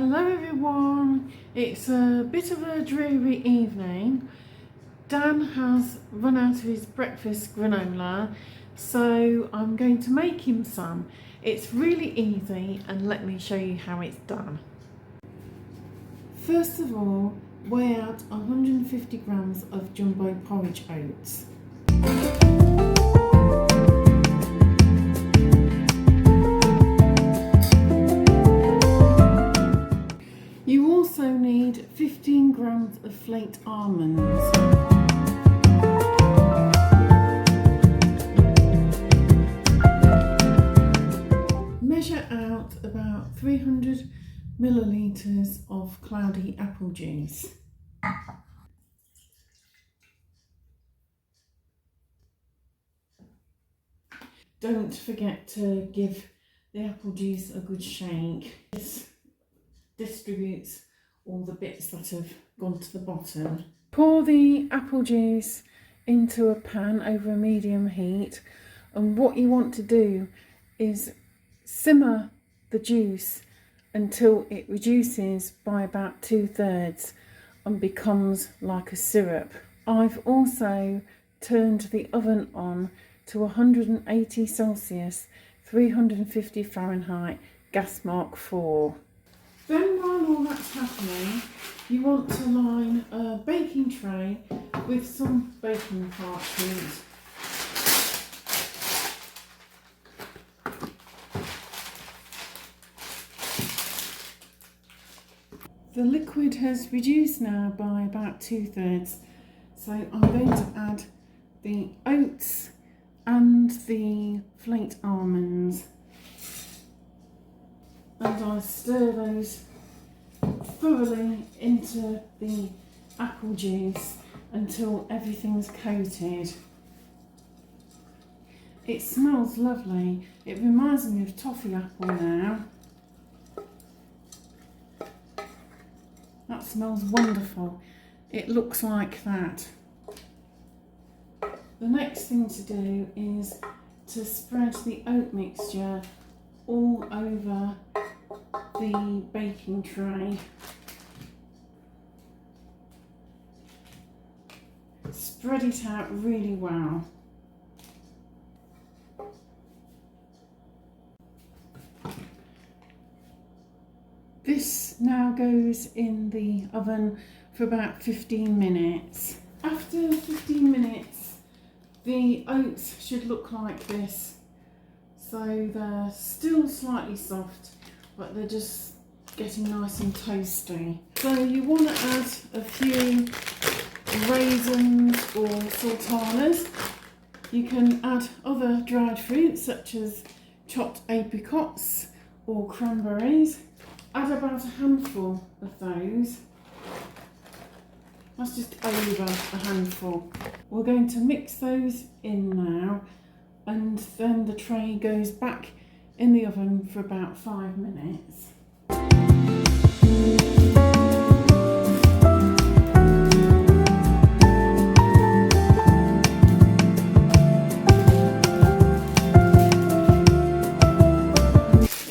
Hello everyone, it's a bit of a dreary evening. Dan has run out of his breakfast granola, so I'm going to make him some. It's really easy and let me show you how it's done. First of all, weigh out 150 grams of jumbo porridge oats. You also need 15 grams of flaked almonds. Measure out about 300 millilitres of cloudy apple juice. Don't forget to give the apple juice a good shake. This distributes all the bits that have gone to the bottom. Pour the apple juice into a pan over a medium heat, and what you want to do is simmer the juice until it reduces by about 2/3 and becomes like a syrup. I've also turned the oven on to 180 Celsius, 350 Fahrenheit, gas mark 4. Then while all that's happening, you want to line a baking tray with some baking parchment. The liquid has reduced now by about 2/3, so I'm going to add the oats and the flaked almonds, and I stir those thoroughly into the apple juice until everything's coated. It smells lovely. It reminds me of toffee apple now. That smells wonderful. It looks like that. The next thing to do is to spread the oat mixture all over the baking tray. Spread it out really well. This now goes in the oven for about 15 minutes. After 15 minutes, the oats should look like this. So they're still slightly soft, but they're just getting nice and toasty. So you want to add a few raisins or sultanas. You can add other dried fruits such as chopped apricots or cranberries. Add about a handful of those. That's just over a handful. We're going to mix those in now, and then the tray goes back in the oven for about 5 minutes.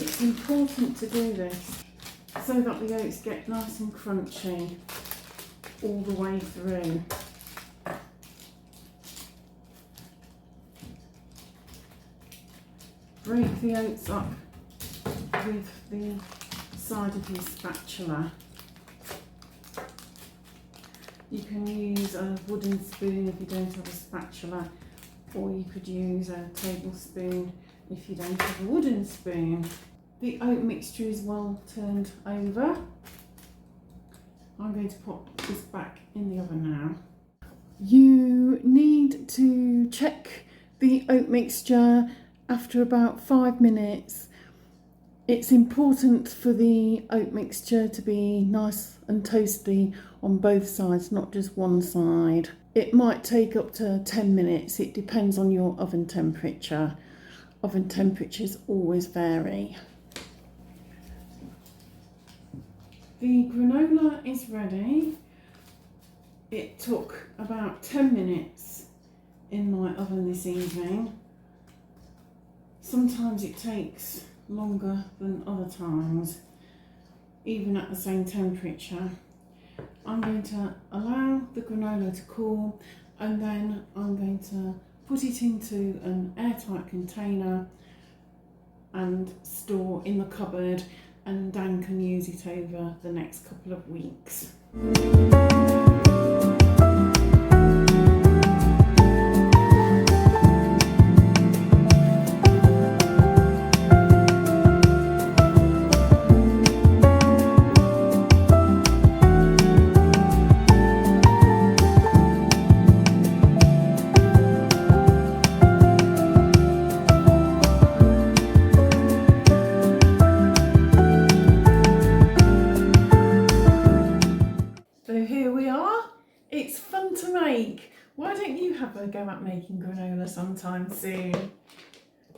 It's important to do this so that the oats get nice and crunchy all the way through. Break the oats up with the side of your spatula. You can use a wooden spoon if you don't have a spatula, or you could use a tablespoon if you don't have a wooden spoon. The oat mixture is well turned over. I'm going to put this back in the oven now. You need to check the oat mixture after about 5 minutes. It's important for the oat mixture to be nice and toasty on both sides, not just one side. It might take up to 10 minutes. It depends on your oven temperature. Oven temperatures always vary. The granola is ready. It took about 10 minutes in my oven this evening. Sometimes it takes longer than other times. even at the same temperature. I'm going to allow the granola to cool, and then I'm going to put it into an airtight container and store in the cupboard, and Dan can use it over the next couple of weeks. So here we are. It's fun to make. Why don't you have a go at making granola sometime soon?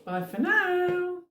Bye for now.